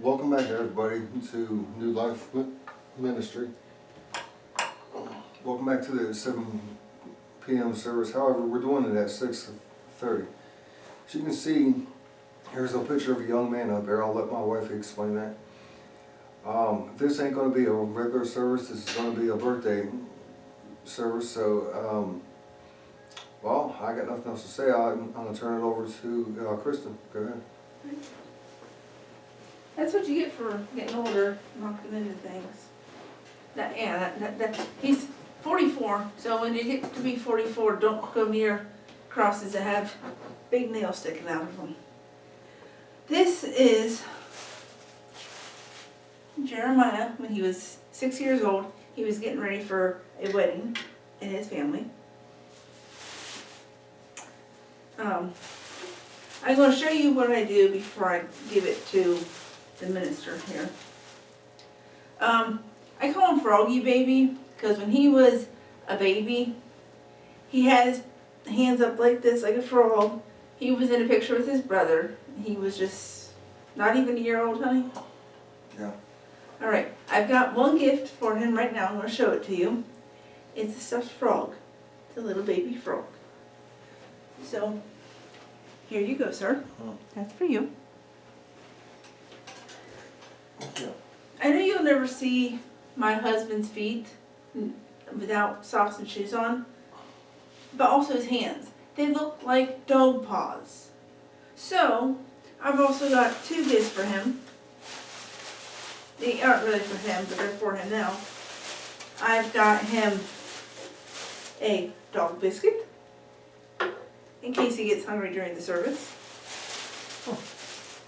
Welcome back, everybody, to New Life Ministry. Welcome back to the 7 p.m. service. However, we're doing it at 6:30. As you can see, here's a picture of a young man up there. I'll let my wife explain that. This ain't going to be a regular service. This is going to be a birthday service. So, well, I got nothing else to say. I'm going to turn it over to Kristen. Go ahead. That's what you get for getting older, knocking into things. He's 44, so when you get to be 44, don't go near crosses that have big nails sticking out of them. This is Jeremiah when he was 6 years old. He was getting ready for a wedding in his family. I'm going to show you what I do before I give it to the minister here. I call him Froggy Baby because when he was a baby, he had his hands up like this, like a frog. He was in a picture with his brother. He was just not even a year old, honey. Yeah. All right, I've got one gift for him right now. I'm going to show it to you. It's a stuffed frog. It's a little baby frog. So, here you go, sir. That's for you. Yeah. I know you'll never see my husband's feet without socks and shoes on, but also his hands. They look like dog paws. So, I've also got two gifts for him. They aren't really for him, but they're for him now. I've got him a dog biscuit, in case he gets hungry during the service,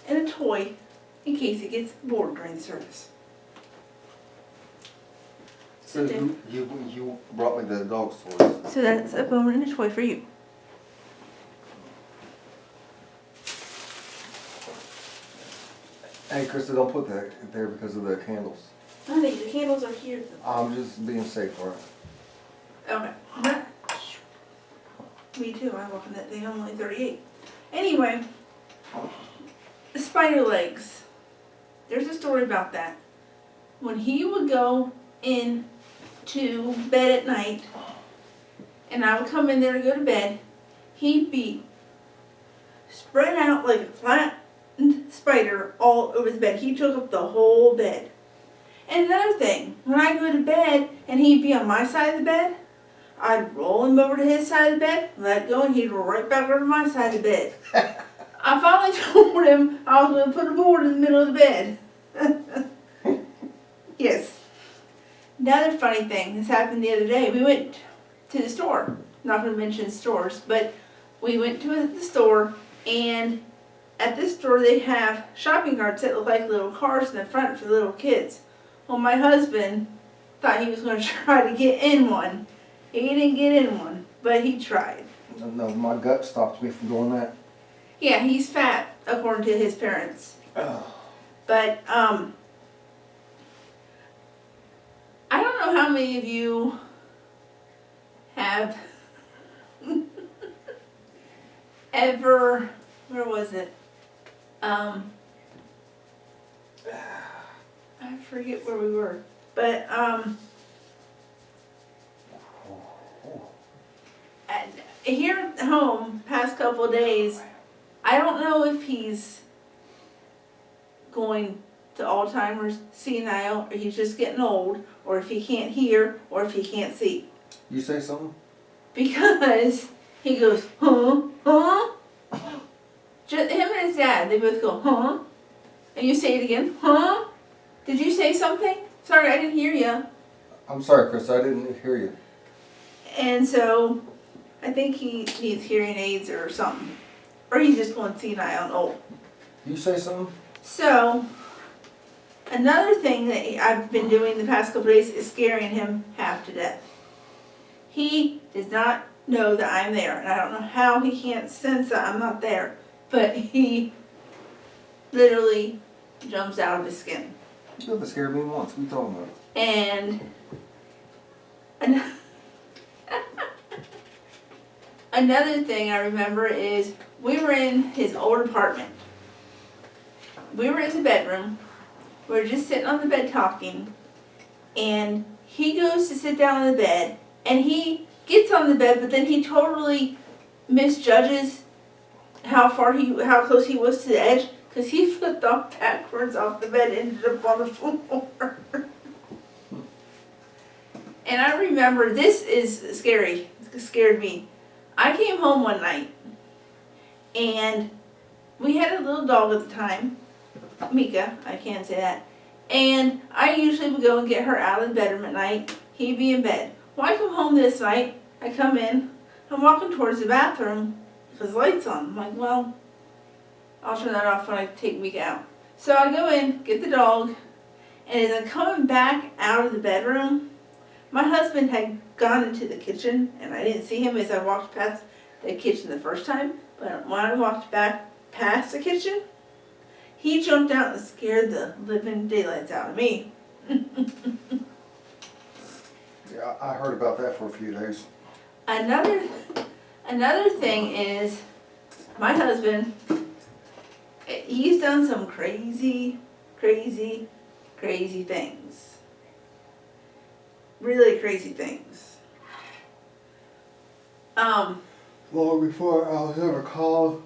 and a toy, in case he gets bored during the service. So you brought me the dog's toys. So that's a bone and a toy for you. Hey, Krista, don't put that there because of the candles. Honey, the candles are here. I'm just being safe for it. Okay. Me too, I'm walking that thing, I'm only 38. Anyway, the spider legs. There's a story about that. When he would go in to bed at night, and I would come in there to go to bed, he'd be spread out like a flattened spider all over the bed. He took up the whole bed. And another thing, when I go to bed and he'd be on my side of the bed, I'd roll him over to his side of the bed, let go, and he'd roll right back over to my side of the bed. I finally told him I was going to put a board in the middle of the bed. Yes. Another funny thing, this happened the other day. We went to the store. I'm not going to mention stores, but we went to the store, and at this store they have shopping carts that look like little cars in the front for the little kids. Well, my husband thought he was going to try to get in one. He didn't get in one, but he tried. No, my gut stopped me from doing that. Yeah, he's fat, according to his parents. Oh. But, I don't know how many of you have ever, where was it? I forget where we were, but, here at home, past couple of days, I don't know if he's going to Alzheimer's, senile, or he's just getting old, or if he can't hear, or if he can't see. You say something? Because he goes, huh? Just him and his dad, they both go, huh? And you say it again, huh? Did you say something? Sorry, I didn't hear you. I'm sorry, Chris, I didn't hear you. And so, I think he needs hearing aids or something. Or he's just going senile and old. You say something? So, another thing that I've been doing the past couple days is scaring him half to death. He does not know that I'm there, and I don't know how he can't sense that I'm not there, but he literally jumps out of his skin. You never scared me once. What are you talking about? And another thing I remember is we were in his old apartment. We were in the bedroom, we're just sitting on the bed talking, and he goes to sit down on the bed, and he gets on the bed, but then he totally misjudges how close he was to the edge, because he flipped off backwards off the bed and ended up on the floor. And I remember, this is scary, it scared me. I came home one night, and we had a little dog at the time, Mika, I can't say that. And I usually would go and get her out of the bedroom at night. He'd be in bed. Well, I come home this night, I come in, I'm walking towards the bathroom, because the light's on. I'm like, well, I'll turn that off when I take Mika out. So I go in, get the dog, and as I'm coming back out of the bedroom, my husband had gone into the kitchen, and I didn't see him as I walked past the kitchen the first time, but when I walked back past the kitchen, he jumped out and scared the living daylights out of me. Yeah, I heard about that for a few days. Another thing is, my husband, he's done some crazy things. Really crazy things. Long before I was ever called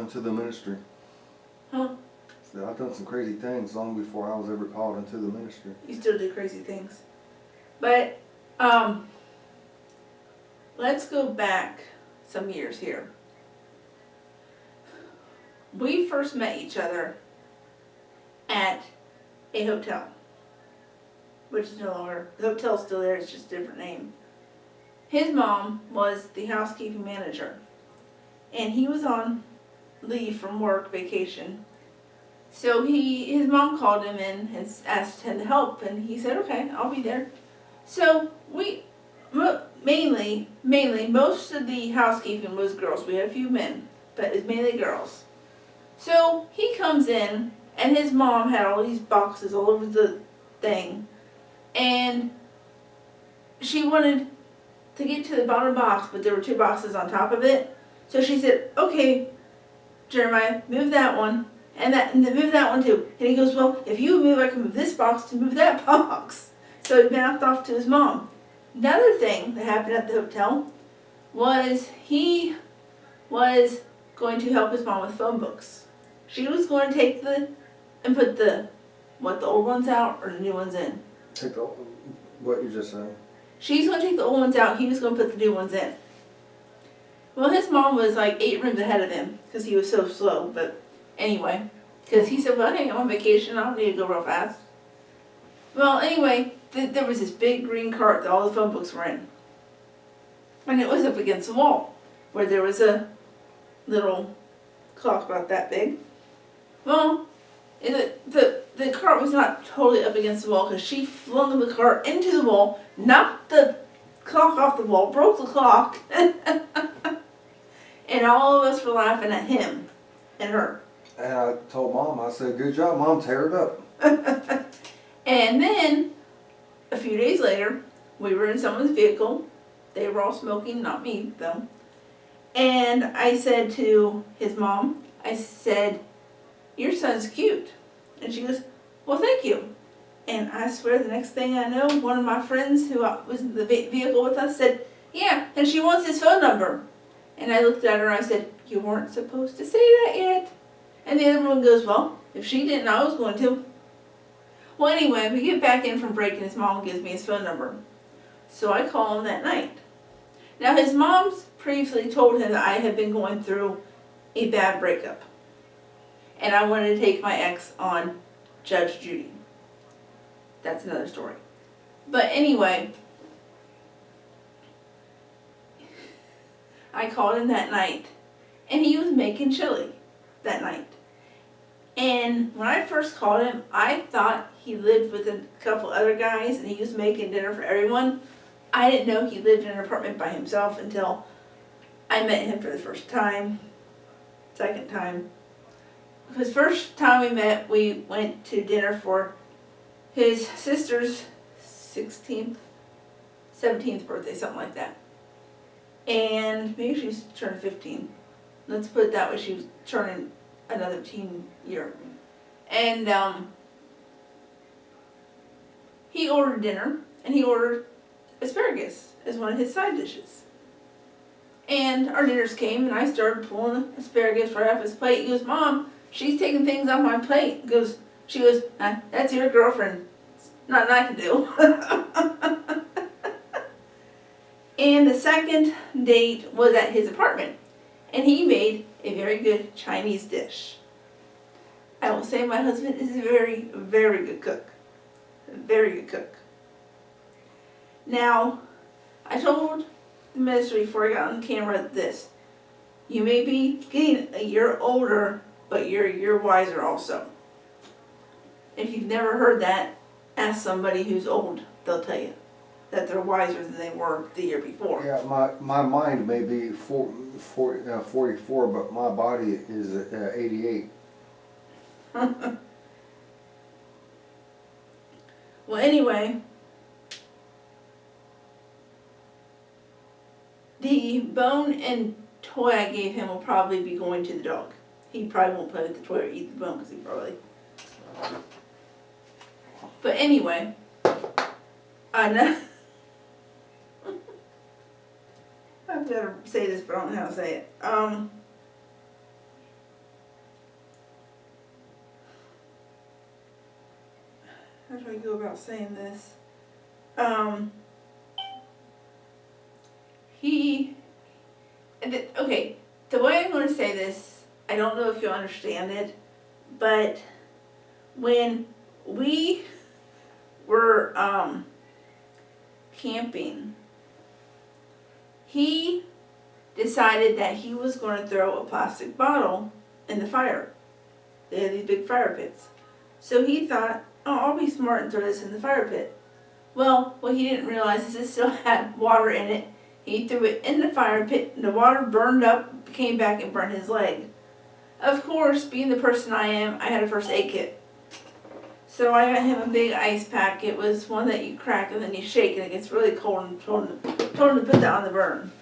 into the ministry. Huh? So I've done some crazy things long before I was ever called into the ministry. You still do crazy things. But, let's go back some years here. We first met each other at a hotel, which is no longer, the hotel's still there, it's just a different name. His mom was the housekeeping manager, and he was on leave from work, vacation. So his mom called him in and asked him to help, and he said, okay, I'll be there. So mainly, most of the housekeeping was girls. We had a few men, but it was mainly girls. So he comes in, and his mom had all these boxes all over the thing, and she wanted to get to the bottom box, but there were 2 boxes on top of it. So she said, okay, Jeremiah, move that one, and move that one too. And he goes, well, if you move, I can move this box to move that box. So he mouthed off to his mom. Another thing that happened at the hotel was he was going to help his mom with phone books. She was going to take and put the old ones out or the new ones in. Take what you just said. She's going to take the old ones out, he was going to put the new ones in. Well, his mom was like 8 rooms ahead of him because he was so slow, but anyway, because he said, well, hey, I'm on vacation, I don't need to go real fast. Well, anyway, there was this big green cart that all the phone books were in. And it was up against the wall, where there was a little clock about that big. Well, the cart was not totally up against the wall because she flung the cart into the wall, knocked the clock off the wall, broke the clock, and all of us were laughing at him and her. And I told Mom, I said, good job, Mom, tear it up. And then, a few days later, we were in someone's vehicle. They were all smoking, not me, though. And I said to his mom, I said, your son's cute. And she goes, well, thank you. And I swear the next thing I know, one of my friends who was in the vehicle with us said, yeah, and she wants his phone number. And I looked at her and I said, you weren't supposed to say that yet. And the other one goes, well, if she didn't, I was going to. Well, anyway, we get back in from break and his mom gives me his phone number. So I call him that night. Now his mom's previously told him that I had been going through a bad breakup. And I wanted to take my ex on Judge Judy. That's another story. But anyway, I called him that night and he was making chili that night. And when I first called him, I thought he lived with a couple other guys and he was making dinner for everyone. I didn't know he lived in an apartment by himself until I met him for the first time, second time. Because first time we met, we went to dinner for his sister's 16th, 17th birthday, something like that. And maybe she was turning 15. Let's put it that way, she was turning another teen year. And he ordered dinner, and he ordered asparagus as one of his side dishes. And our dinners came, and I started pulling asparagus right off his plate. He goes, "Mom, she's taking things off my plate." She goes, "That's your girlfriend. It's nothing I can do." And the second date was at his apartment, and he made a very good Chinese dish. I will say my husband is a very, very good cook. A very good cook. Now, I told the minister before I got on camera this. You may be getting a year older, but you're a year wiser also. If you've never heard that, ask somebody who's old. They'll tell you that they're wiser than they were the year before. Yeah, my mind may be 44, but my body is 88. Well, anyway, the bone and toy I gave him will probably be going to the dog. He probably won't play with the toy or eat the bone because he probably. But anyway, I know. I've got to say this, but I don't know how to say it. How do I go about saying this? Okay, the way I'm going to say this, I don't know if you'll understand it, but when we were camping, he decided that he was going to throw a plastic bottle in the fire. They had these big fire pits. So he thought, "Oh, I'll be smart and throw this in the fire pit." Well, what he didn't realize is it still had water in it. He threw it in the fire pit, and the water burned up, came back and burned his leg. Of course, being the person I am, I had a first aid kit. So I got him a big ice pack. It was one that you crack and then you shake and it gets really cold, and told him to put that on the burn.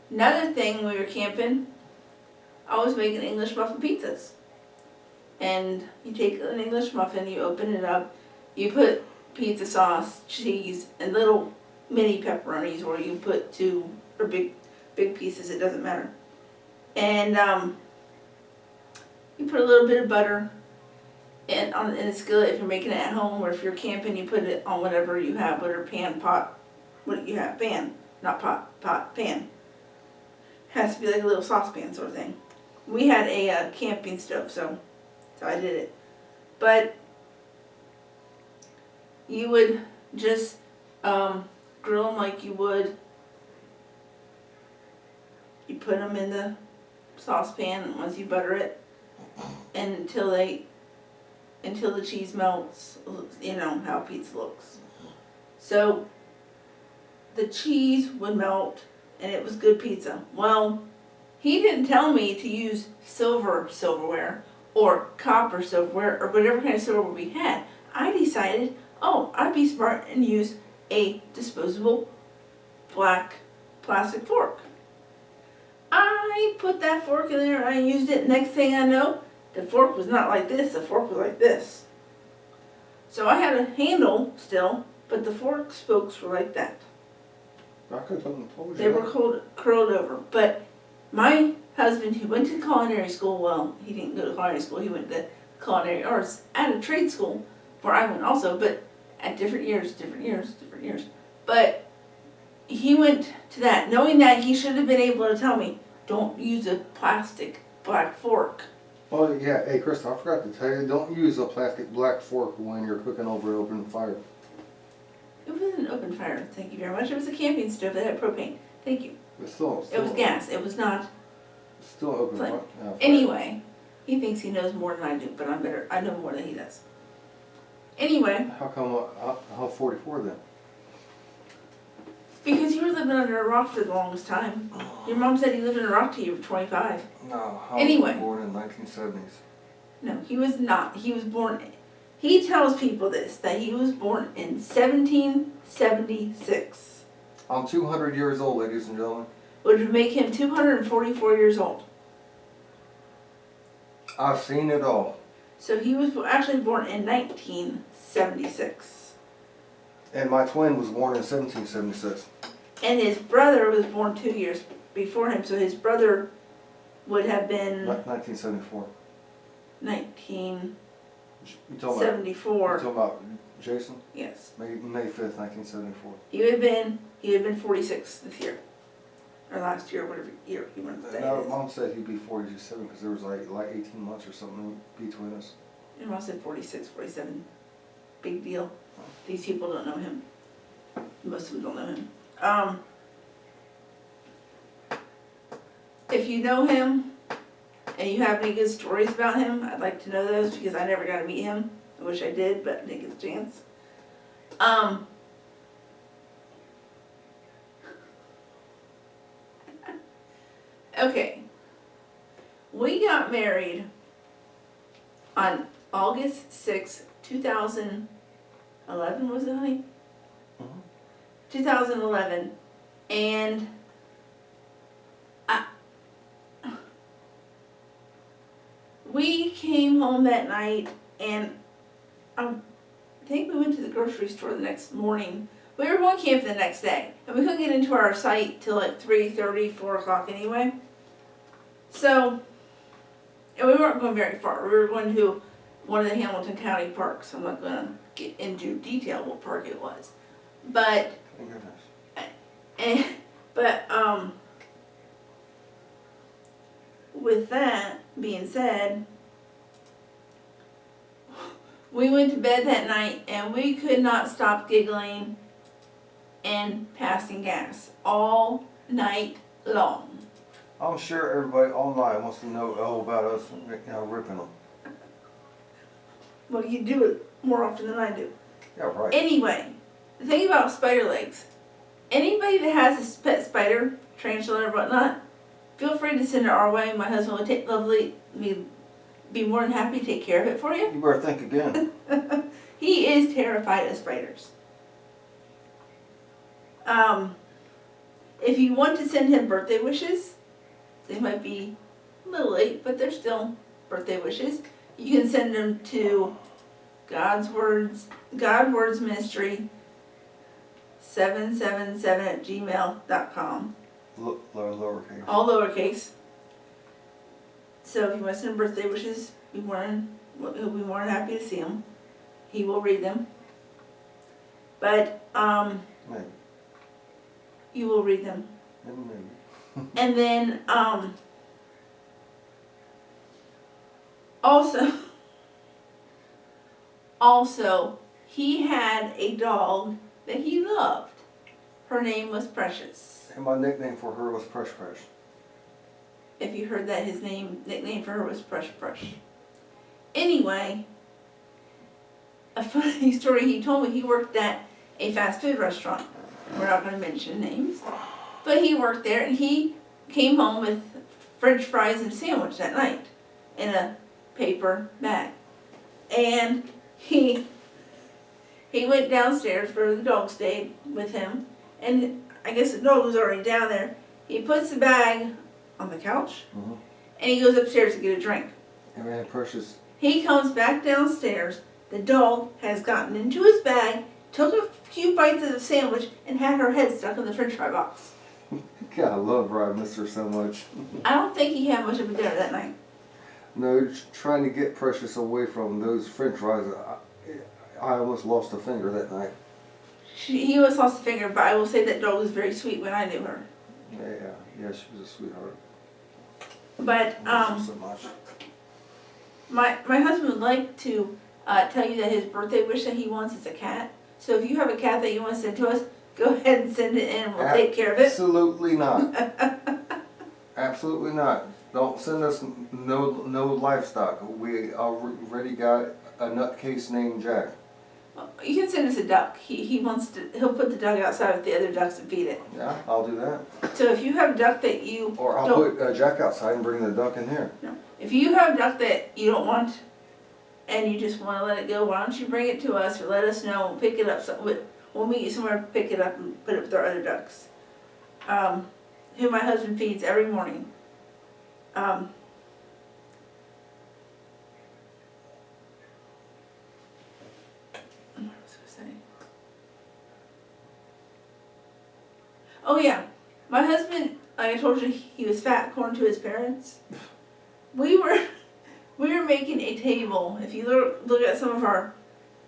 Another thing, when we were camping, I was making English muffin pizzas. And you take an English muffin, you open it up, you put pizza sauce, cheese, and little mini pepperonis, or you put 2 or big pieces, it doesn't matter. And you put a little bit of butter in a skillet if you're making it at home, or if you're camping, you put it on whatever you have, whatever pan, pot, what you have, pan, not pot, pan. Has to be like a little saucepan sort of thing. We had a camping stove, so I did it. But you would just grill them like you would. You put them in the saucepan once you butter it, and until the cheese melts. You know how pizza looks. So the cheese would melt, and it was good pizza. Well, he didn't tell me to use silverware or copper silverware or whatever kind of silverware we had. I decided, I'd be smart and use a disposable black plastic fork. I put that fork in there and I used it. Next thing I know, the fork was not like this, the fork was like this. So I had a handle still, but the fork spokes were like that. I could have told you. They were curled over. But my husband, who went to culinary school, well, he didn't go to culinary school, he went to culinary arts at a trade school, where I went also, but at different years. But he went to that, knowing that he should have been able to tell me, don't use a plastic black fork. Oh yeah, hey Krista, I forgot to tell you, don't use a plastic black fork when you're cooking over an open fire. It wasn't an open fire, thank you very much. It was a camping stove that had propane. Thank you. But still It was gas, it was not. Still open Flame. fire. Anyway, he thinks he knows more than I do, but I know more than he does. Anyway. How come, how 44 then? Because you were living under a rock for the longest time. Your mom said you lived in a rock till you were 25. No, Anyway. was born in 1970s. No, he was not. He was born, he tells people this, that he was born in 1776. I'm 200 years old, ladies and gentlemen. Which would make him 244 years old. I've seen it all. So he was actually born in 1976. And my twin was born in 1776. And his brother was born 2 years before him, so his brother would have been 1974. 1974. You talking about Jason? Yes. May 5th, 1974. He would have been 46 this year. Or last year, whatever year he wanted to say. No, Mom said he'd be 47 because there was like 18 months or something between us. And Mom said 46, 47. Big deal. These people don't know him. Most of them don't know him. If you know him and you have any good stories about him, I'd like to know those because I never got to meet him. I wish I did, but didn't get the chance. Okay. We got married on August 6th, 2011, was it, honey? 2011, and we came home that night, and I think we went to the grocery store the next morning. We were going camping the next day, and we couldn't get into our site till like 3:30, 4 o'clock anyway. So, and we weren't going very far. We were going to one of the Hamilton County parks. I'm not going to get into detail what park it was, but. Thank goodness. With that being said, we went to bed that night and we could not stop giggling and passing gas all night long. I'm sure everybody all night wants to know all about us, ripping them. Well, you do it more often than I do. Yeah, right. Anyway, the thing about spider legs, anybody that has a pet spider, tarantula or whatnot, feel free to send it our way. My husband would be more than happy to take care of it for you. You better think again. He is terrified of spiders. If you want to send him birthday wishes, they might be a little late, but they're still birthday wishes. You can send them to God Words Ministry 777@gmail.com. Lowercase. All lowercase. So if you want to send birthday wishes, he'll be more than happy to see them. He will read them. But Maybe. you will read them. Maybe. And then also he had a dog that he loved. Her name was Precious. And my nickname for her was Fresh Fresh. If you heard that, his nickname for her was Fresh Fresh. Anyway, a funny story he told me, he worked at a fast food restaurant. We're not going to mention names. But he worked there and he came home with French fries and sandwich that night in a paper bag. And he went downstairs where the dog stayed with him. And I guess the dog was already down there. He puts the bag on the couch and he goes upstairs to get a drink. And man, Precious. He comes back downstairs. The dog has gotten into his bag, took a few bites of the sandwich, and had her head stuck in the french fry box. God, I love her. I miss her so much. I don't think he had much of a dinner that night. No, trying to get Precious away from those french fries, I almost lost a finger that night. He almost lost a finger, but I will say that dog was very sweet when I knew her. Yeah, she was a sweetheart. But I miss her so much. my husband would like to tell you that his birthday wish that he wants is a cat. So if you have a cat that you want to send to us, go ahead and send it in and we'll take care of it. Absolutely not. Absolutely not. Don't send us no livestock. We already got a nutcase named Jack. You can send us a duck. He'll put the duck outside with the other ducks and feed it. Yeah, I'll do that. So if you have a duck that you Or I'll put Jack outside and bring the duck in here. No. If you have a duck that you don't want and you just want to let it go, why don't you bring it to us or let us know. We'll pick it up. We'll meet you somewhere, pick it up and put it with our other ducks. Who my husband feeds every morning. Oh yeah, my husband, like I told you, he was fat according to his parents. We were making a table. If you look at some of our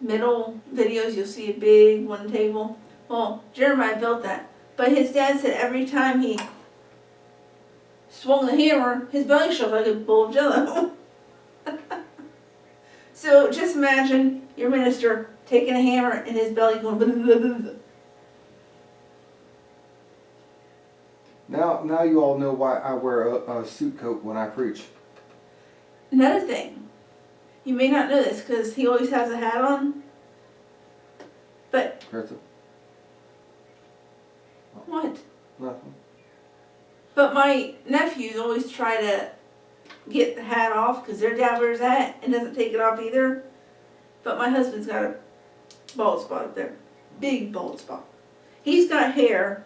middle videos, you'll see a big one table. Well, Jeremiah built that, but his dad said every time he swung the hammer, his belly shook like a bowl of jello. So just imagine your minister taking a hammer and his belly going blah, blah, blah, blah. Now you all know why I wear a suit coat when I preach. Another thing, you may not know this because he always has a hat on, but Greta? what? Nothing. But my nephews always try to get the hat off because their dad wears a hat and doesn't take it off either. But my husband's got a bald spot up there. Big bald spot. He's got hair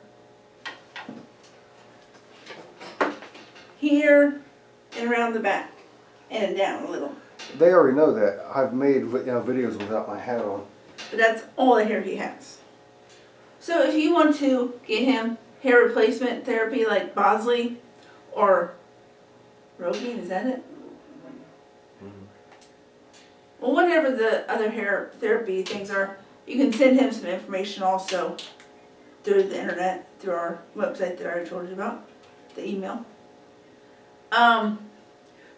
here and around the back and down a little. They already know that. I've made videos without my hat on. But that's all the hair he has. So if you want to get him hair replacement therapy like Bosley or Rogaine, is that it? Well, whatever the other hair therapy things are, you can send him some information also through the internet, through our website that I already told you about, the email.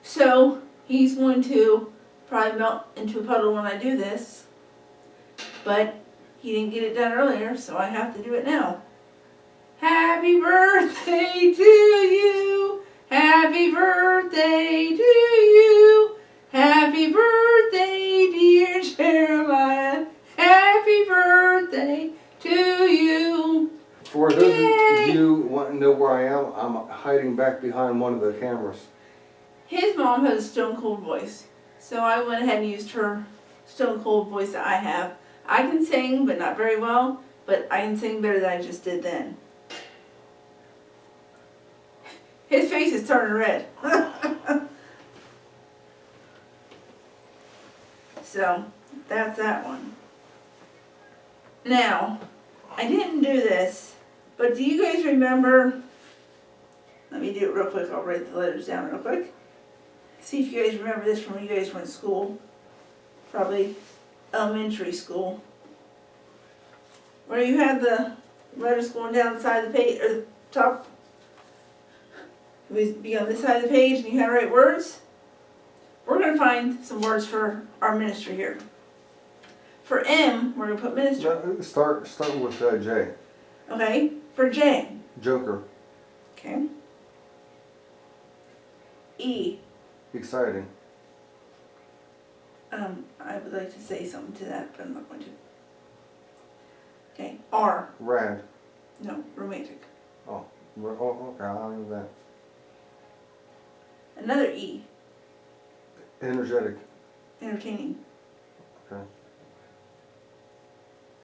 So he's going to probably melt into a puddle when I do this, but he didn't get it done earlier, so I have to do it now. Happy birthday to you! Happy birthday to you! Happy birthday, dear Jeremiah! Happy birthday to you! For those Yay! of you wanting to know where I am, I'm hiding back behind one of the cameras. His mom has a stone cold voice, so I went ahead and used her stone cold voice that I have. I can sing, but not very well, but I can sing better than I just did then. His face is turning red. So, that's that one. Now, I didn't do this, but do you guys remember, let me do it real quick, I'll write the letters down real quick. See if you guys remember this from when you guys were in school, probably elementary school, where you had the letters going down the side of the page, or the top, it would be on this side of the page and you had to write words. We're going to find some words for our ministry here. For M, we're going to put minister. Start with J. Okay, for J. Joker. Okay. E. Exciting. I would like to say something to that, but I'm not going to. Okay, R. Rad. No, romantic. Oh, okay, I'll leave that. Another E. Energetic. Entertaining. Okay.